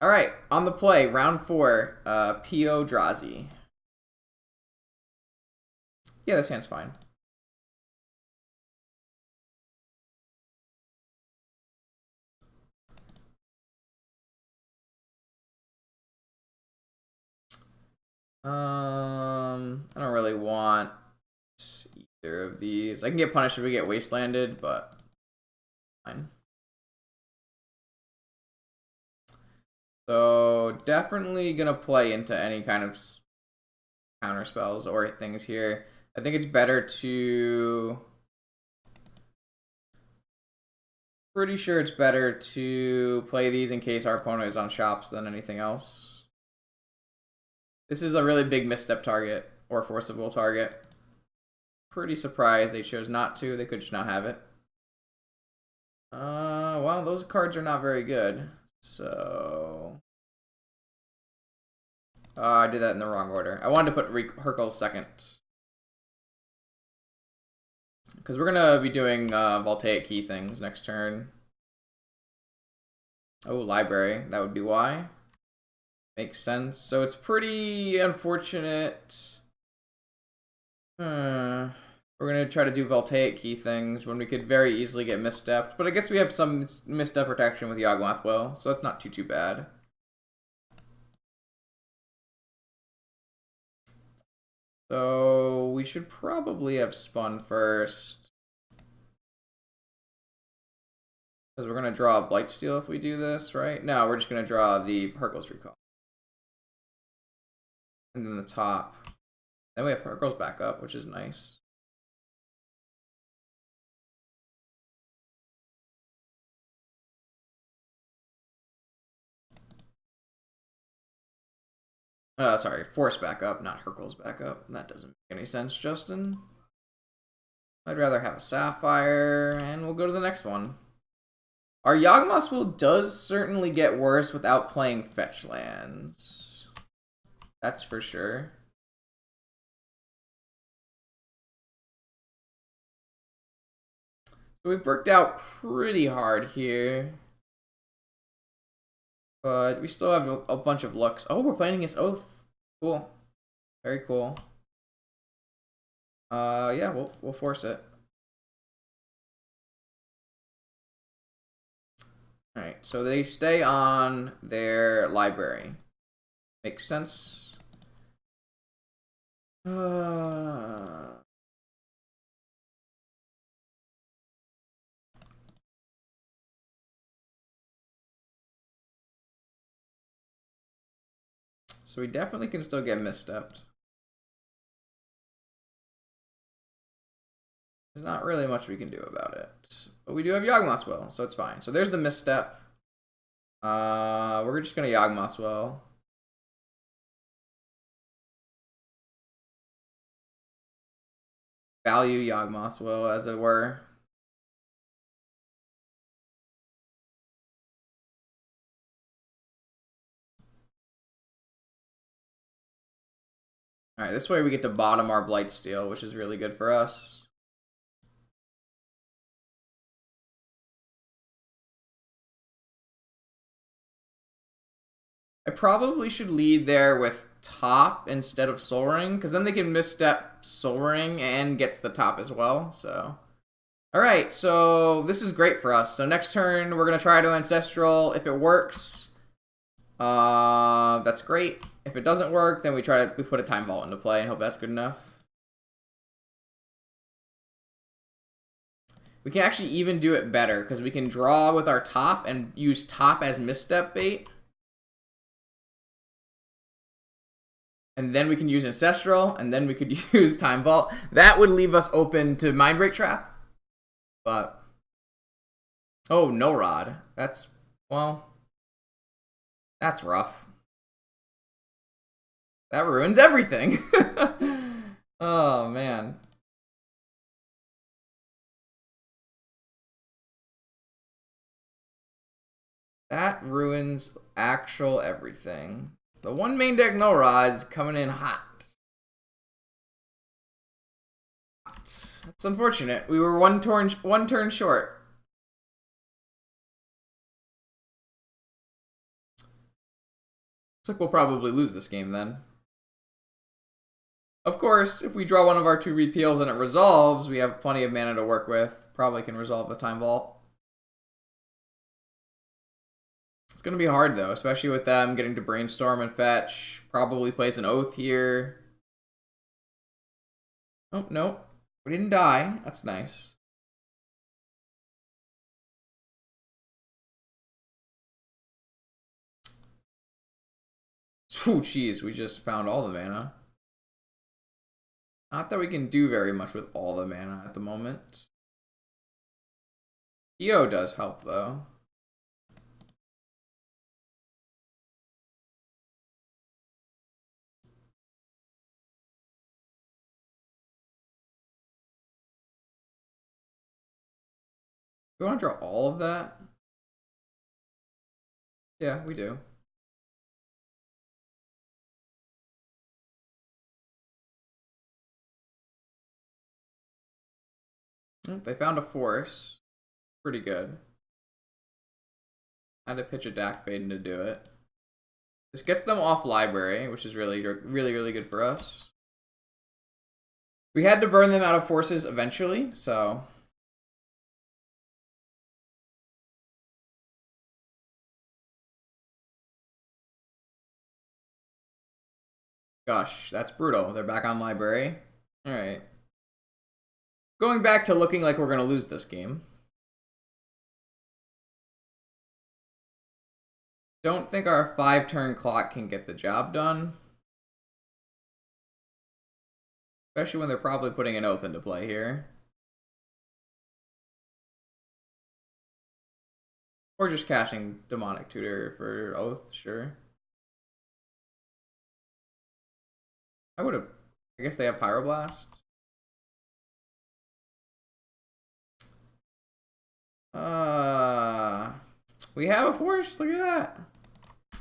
All right, on the play, round 4, Eldrazi. Yeah, this hand's fine. I don't really want either of these. I can get punished if we get wastelanded, but fine. So definitely gonna play into any kind of counter spells or things here. I think it's better to. Pretty sure it's better to play these in case our opponent is on shops than anything else. This is a really big misstep target or forcible target. Pretty surprised they chose not to. They could just not have it. Well, those cards are not very good. So I did that in the wrong order. I wanted to put Hercule second. Because we're going to be doing Voltaic Key things next turn. Oh, Library. That would be why. Makes sense. So it's pretty unfortunate. We're going to try to do Voltaic Key things when we could very easily get misstepped. But I guess we have some misstep protection with Yawgmoth Will, so it's not too bad. So we should probably have spun first. Because we're going to draw a Blightsteel if we do this, right? No, we're just going to draw the Hercule's Recall. And then the top. Then we have Hercule's back up, which is nice. Sorry, Force backup, not Hercule's backup. That doesn't make any sense, Justin. I'd rather have a Sapphire, and we'll go to the next one. Our Yawgmoth's Will does certainly get worse without playing fetch lands. That's for sure. So we've worked out pretty hard here. But we still have a bunch of looks. Oh, we're playing against Oath. Cool. Very cool. Yeah, we'll force it. Alright, so they stay on their library. Makes sense. So we definitely can still get misstepped. There's not really much we can do about it. But we do have Yawgmoth's Will, so it's fine. So there's the misstep. We're just gonna Yawgmoth's Will. Value Yawgmoth's Will, as it were. Alright, this way we get to bottom our Blightsteel, which is really good for us. I probably should lead there with top instead of Soul Ring, because then they can misstep Soul Ring and gets the top as well, so... Alright, so this is great for us. So next turn, we're going to try to Ancestral. If it works, that's great. If it doesn't work, then we put a Time Vault into play and hope that's good enough. We can actually even do it better, because we can draw with our top and use top as misstep bait. And then we can use Ancestral, and then we could use Time Vault. That would leave us open to Mindbreak Trap. But... oh, no Rod. That's... well... that's rough. That ruins everything. Oh, man. That ruins actual everything. The one main deck no Rod's coming in hot. That's unfortunate. We were one turn short. Looks like we'll probably lose this game then. Of course, if we draw one of our 2 repeals and it resolves, we have plenty of mana to work with. Probably can resolve the Time Vault. It's going to be hard, though, especially with them getting to Brainstorm and Fetch. Probably plays an Oath here. Oh, no. We didn't die. That's nice. Oh, jeez. We just found all the mana. Not that we can do very much with all the mana at the moment. EO does help, though. Do we want to draw all of that? Yeah, we do. They found a force. Pretty good. I had to pitch a Dak Faden to do it. This gets them off library, which is really good for us. We had to burn them out of forces eventually, so... Gosh, that's brutal. They're back on library. Alright. Going back to looking like we're going to lose this game. Don't think our 5-turn clock can get the job done. Especially when they're probably putting an Oath into play here. Or just cashing Demonic Tutor for Oath, sure. I would have... I guess they have Pyroblast. We have a force. Look at that.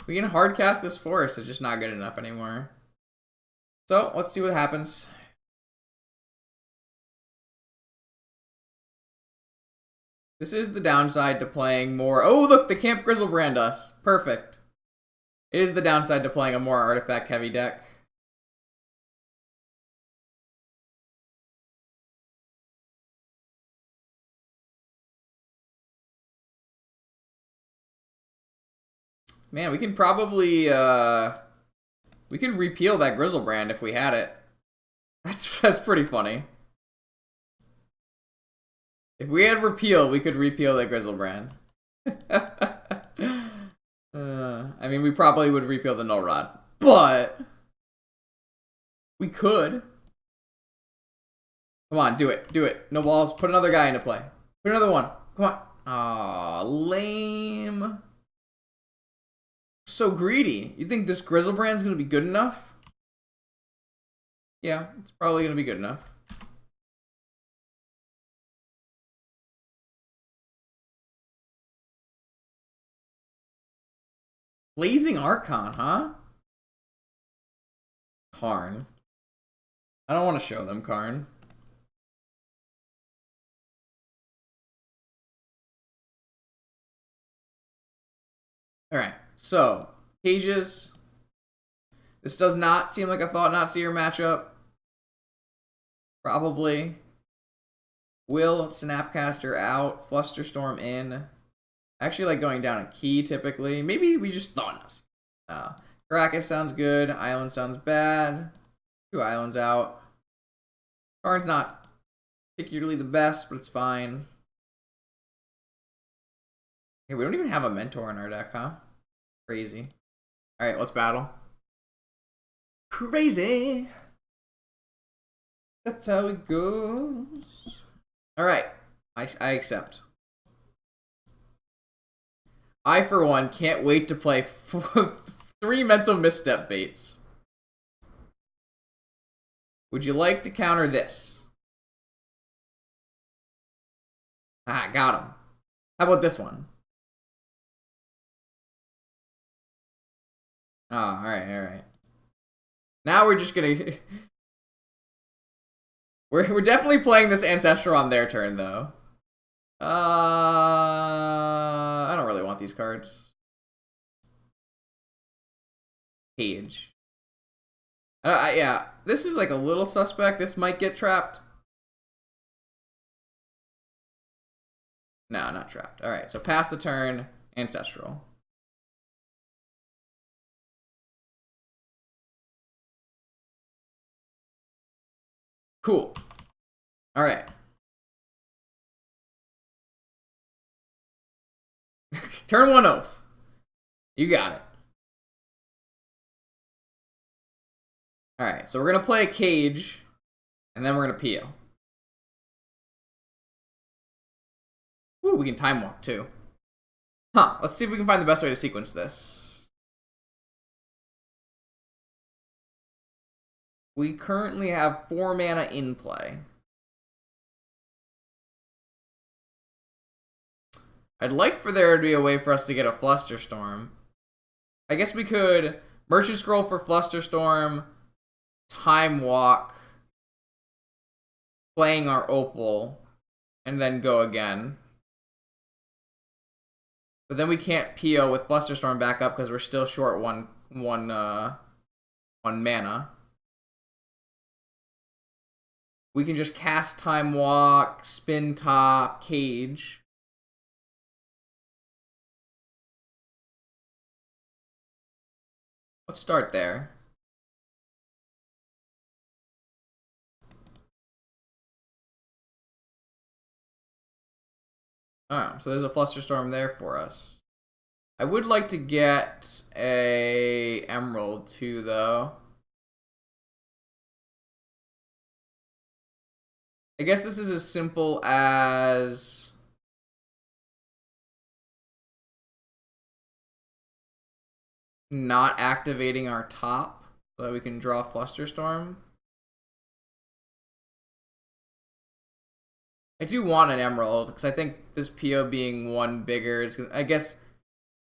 We can hard cast this force. It's just not good enough anymore. So let's see what happens. This is the downside to playing more. Oh, look, the Camp Grizzlebrand us. Perfect. It is the downside to playing a more artifact heavy deck. Man, we can probably, we could repeal that Grizzlebrand if we had it. That's pretty funny. If we had repeal, we could repeal that Grizzlebrand. I mean, we probably would repeal the Null Rod, but we could. Come on, do it, do it. No balls, put another guy into play. Put another one, come on. Aw, lame. So greedy. You think this Grizzlebrand's gonna be good enough? Yeah, it's probably gonna be good enough. Blazing Archon, huh? Karn. I don't want to show them Karn. Alright, so, cages. This does not seem like a Thought-Knot-Seer matchup. Probably. Will Snapcaster out, Flusterstorm in. I actually like going down a key typically. Maybe we just Thought-Knot. Caracas sounds good. Island sounds bad. 2 islands out. Karn's not particularly the best, but it's fine. Hey, we don't even have a Mentor in our deck, huh? Crazy. Alright, let's battle. Crazy! That's how it goes. Alright, I accept. I, for one, can't wait to play 3 Mental Misstep baits. Would you like to counter this? Ah, got him. How about this one? Oh, alright, alright. Now we're just gonna... we're definitely playing this Ancestral on their turn, though. I don't really want these cards. Cage. Yeah, this is like a little suspect. This might get trapped. No, not trapped. All right, so pass the turn, Ancestral. Cool. All right. Turn 1 Oath. You got it. All right, so we're going to play a Cage, and then we're going to peel. Ooh, we can Time Walk, too. Huh, let's see if we can find the best way to sequence this. We currently have 4 mana in play. I'd like for there to be a way for us to get a Flusterstorm. I guess we could Merchant Scroll for Flusterstorm, Time Walk, playing our Opal, and then go again. But then we can't PO with Flusterstorm back up because we're still short one mana. We can just cast Time Walk, Spin Top, Cage. Let's start there. Oh, so there's a Flusterstorm there for us. I would like to get a Emerald too, though. I guess this is as simple as not activating our top so that we can draw Flusterstorm. I do want an Emerald because I think this PO being 1 bigger is gonna, I guess,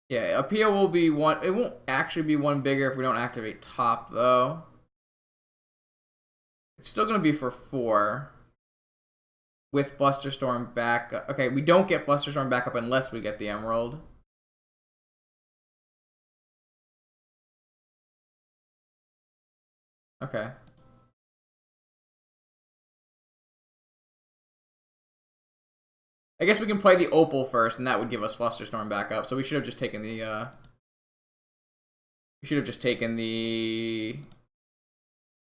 yeah, a PO will be 1. It won't actually be 1 bigger if we don't activate top, though. It's still gonna be for 4 with Flusterstorm back. Okay, we don't get Flusterstorm back up unless we get the Emerald. Okay. I guess we can play the Opal first, and that would give us Flusterstorm back up. So we should have just taken the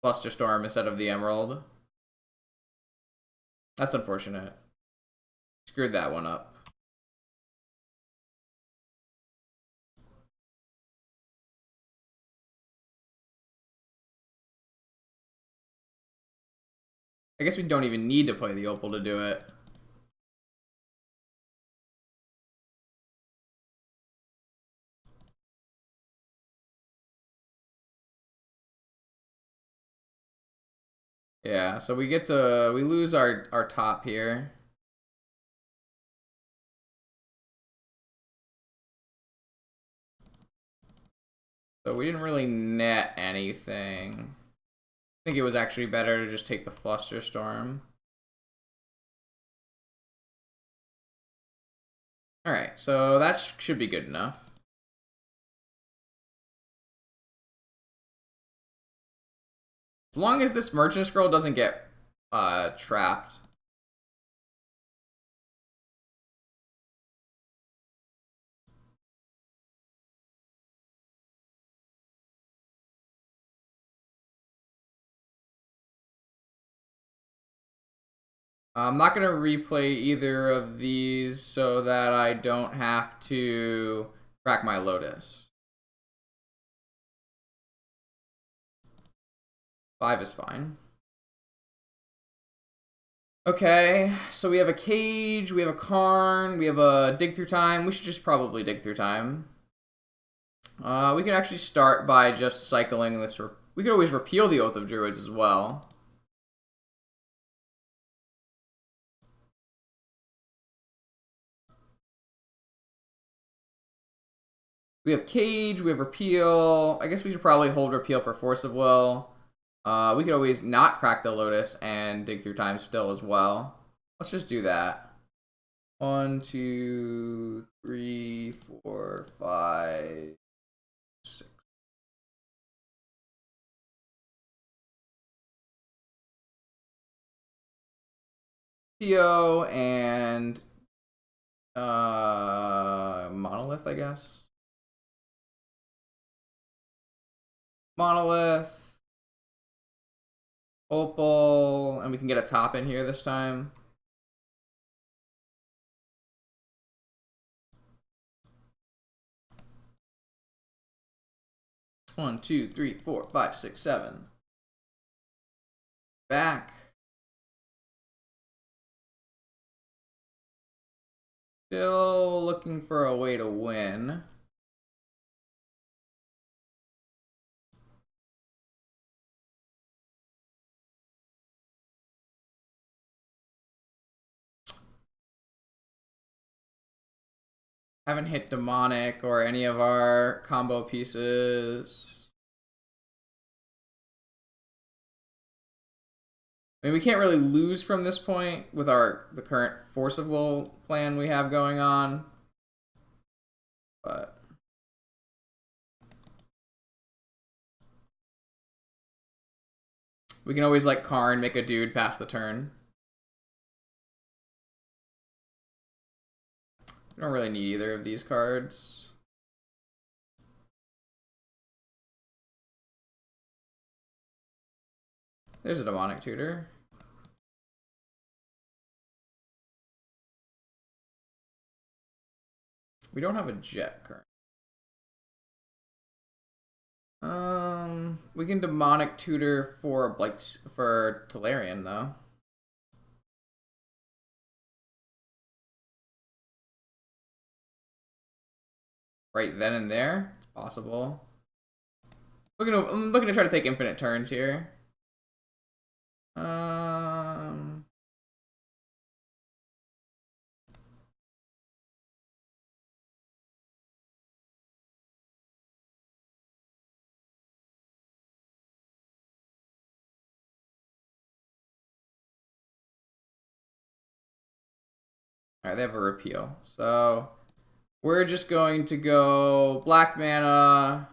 Flusterstorm instead of the Emerald. That's unfortunate. Screwed that one up. I guess we don't even need to play the Opal to do it. Yeah, so we lose our top here. So we didn't really net anything. I think it was actually better to just take the Flusterstorm. Alright, so that should be good enough. As long as this Merchant Scroll doesn't get trapped. I'm not going to replay either of these so that I don't have to crack my Lotus. 5 is fine. Okay, so we have a Cage, we have a Karn, we have a Dig Through Time. We should just probably Dig Through Time. We can actually start by just cycling this. We could always repeal the Oath of Druids as well. We have Cage, we have Repeal. I guess we should probably hold Repeal for Force of Will. We could always not crack the Lotus and Dig Through Time still as well. Let's just do that. 1, 2, 3, 4, 5, 6. Theo and Monolith, I guess. Monolith, Opal, and we can get a top in here this time. One, two, three, four, five, six, seven. Back. Still looking for a way to win. Haven't hit Demonic or any of our combo pieces. I mean, we can't really lose from this point with the current Force of Will plan we have going on. But we can always like Karn, make a dude pass the turn. We don't really need either of these cards. There's a Demonic Tutor. We don't have a Jet currently. We can Demonic Tutor for Tolarian though. Right then and there, it's possible. I'm looking to try to take infinite turns here. Alright, they have a repeal. So we're just going to go black mana.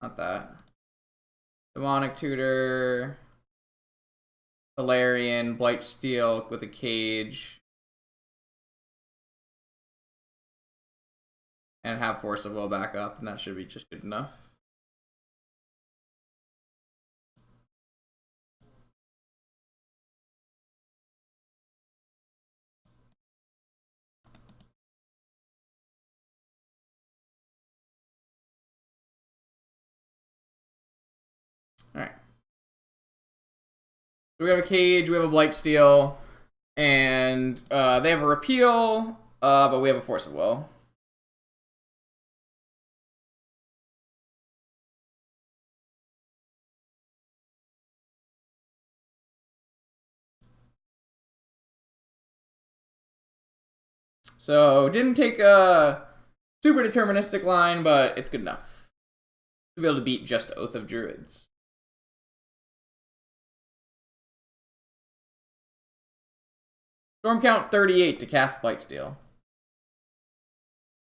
Not that. Demonic Tutor. Valerian, Blightsteel with a cage. And have Force of Will back up, and that should be just good enough. Alright. So we have a cage, we have a Blightsteel, and they have a repeal, but we have a Force of Will. So didn't take a super deterministic line, but it's good enough to be able to beat just Oath of Druids. Storm count 38 to cast Blightsteel.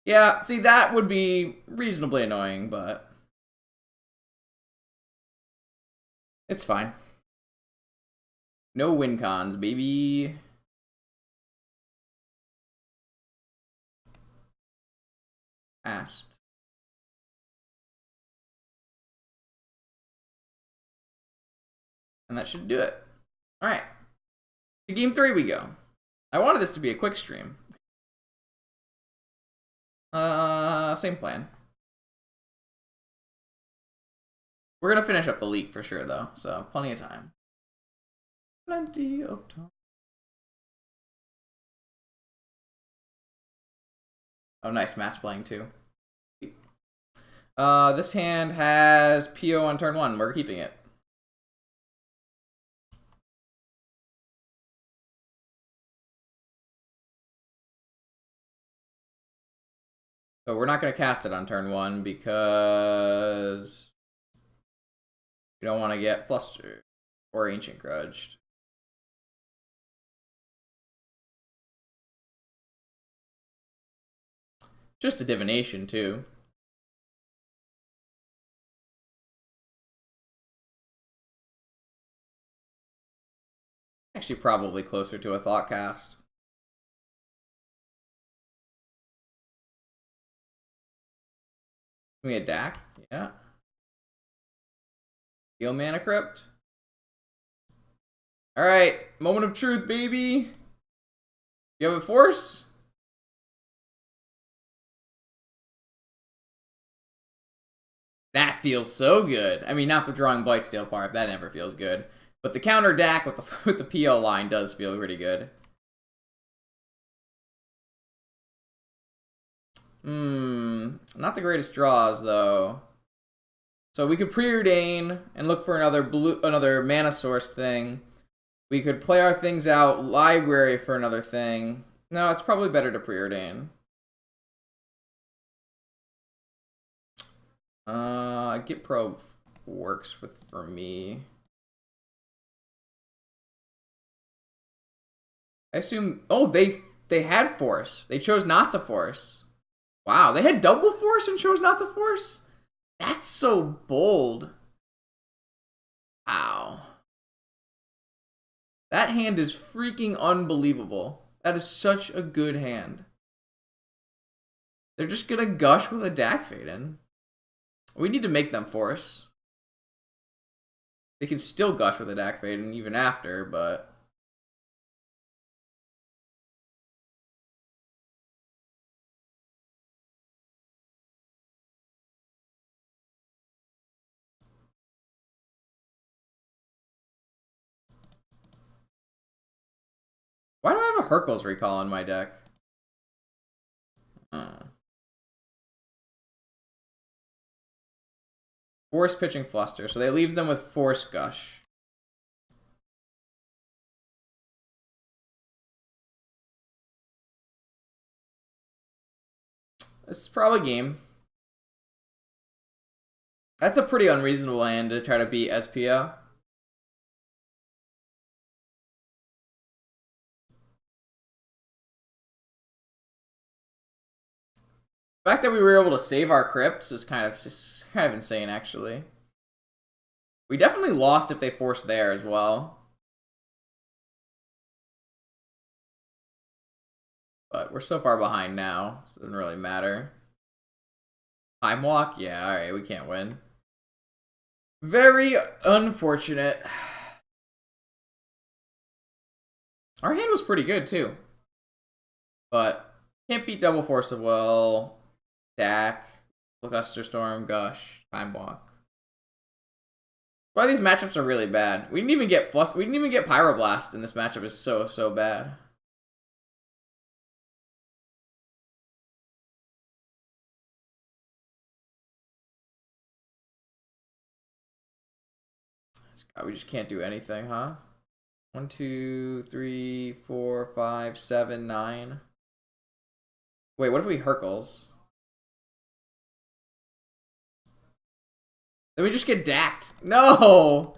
Yeah, see, that would be reasonably annoying, but it's fine. No win cons, baby. Asked. And that should do it. Alright. To game 3 we go. I wanted this to be a quick stream. Same plan. We're gonna finish up the leak for sure, though, so plenty of time. Plenty of time. Oh, nice. Matt's playing too. This hand has PO on turn 1. We're keeping it. So we're not going to cast it on turn 1 because we don't want to get flustered or Ancient Grudged. Just a divination, too. Actually, probably closer to a Thought Cast. Give me a DAC. Yeah. Heal Mana Crypt. Alright. Moment of truth, baby. You have a Force? That feels so good. I mean, not the drawing Blightsteel part. That never feels good. But the counter DAC with the PL line does feel pretty good. Not the greatest draws, though. So we could preordain and look for another mana source thing. We could play our things out, library for another thing. No, it's probably better to preordain. Git Probe works for me. I assume. Oh, they had Force. They chose not to Force. Wow, they had double Force and chose not to Force? That's so bold. Wow. That hand is freaking unbelievable. That is such a good hand. They're just gonna gush with a Dax Faden. We need to make them Force. They can still gush with a Dax Faden even after, but... Why do I have a Hercules Recall in my deck? Force Pitching Fluster, so they leaves them with Force Gush. This is probably game. That's a pretty unreasonable hand to try to beat SPO. The fact that we were able to save our crypts is kind of insane, actually. We definitely lost if they forced there as well. But we're so far behind now, so it doesn't really matter. Time Walk? Yeah, alright, we can't win. Very unfortunate. Our hand was pretty good, too. But can't beat Double Force of Will. Dak, Gluster Storm, Gush, Time Walk. Why these matchups are really bad. We didn't even get Pyroblast, and this matchup is so bad. God, we just can't do anything, huh? 1, 2, 3, 4, 5, 7, 9. Wait, what if we Hercules? Then we just get dacked. No!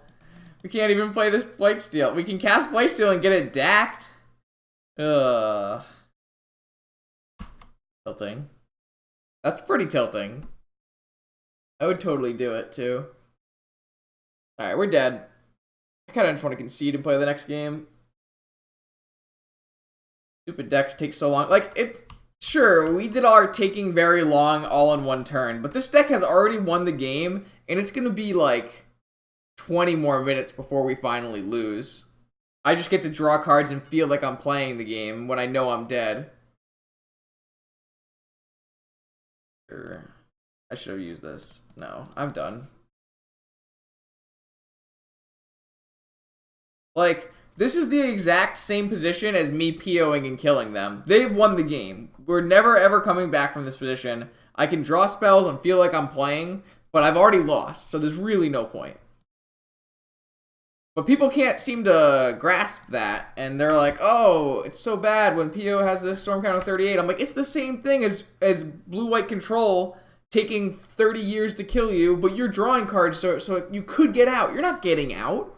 We can't even play this Blightsteel. We can cast Blightsteel and get it dacked. Ugh. Tilting. That's pretty tilting. I would totally do it, too. Alright, we're dead. I kind of just want to concede and play the next game. Stupid decks take so long. Like, it's... Sure, we did our taking very long all in one turn, but this deck has already won the game, and it's going to be like 20 more minutes before we finally lose. I just get to draw cards and feel like I'm playing the game when I know I'm dead. Sure. I should have used this. No, I'm done. Like, this is the exact same position as me POing and killing them. They've won the game. We're never ever coming back from this position. I can draw spells and feel like I'm playing, but I've already lost, so there's really no point. But people can't seem to grasp that, and they're like, oh, it's so bad when PO has this Storm Count of 38. I'm like, it's the same thing as Blue-White Control taking 30 years to kill you, but you're drawing cards so you could get out. You're not getting out.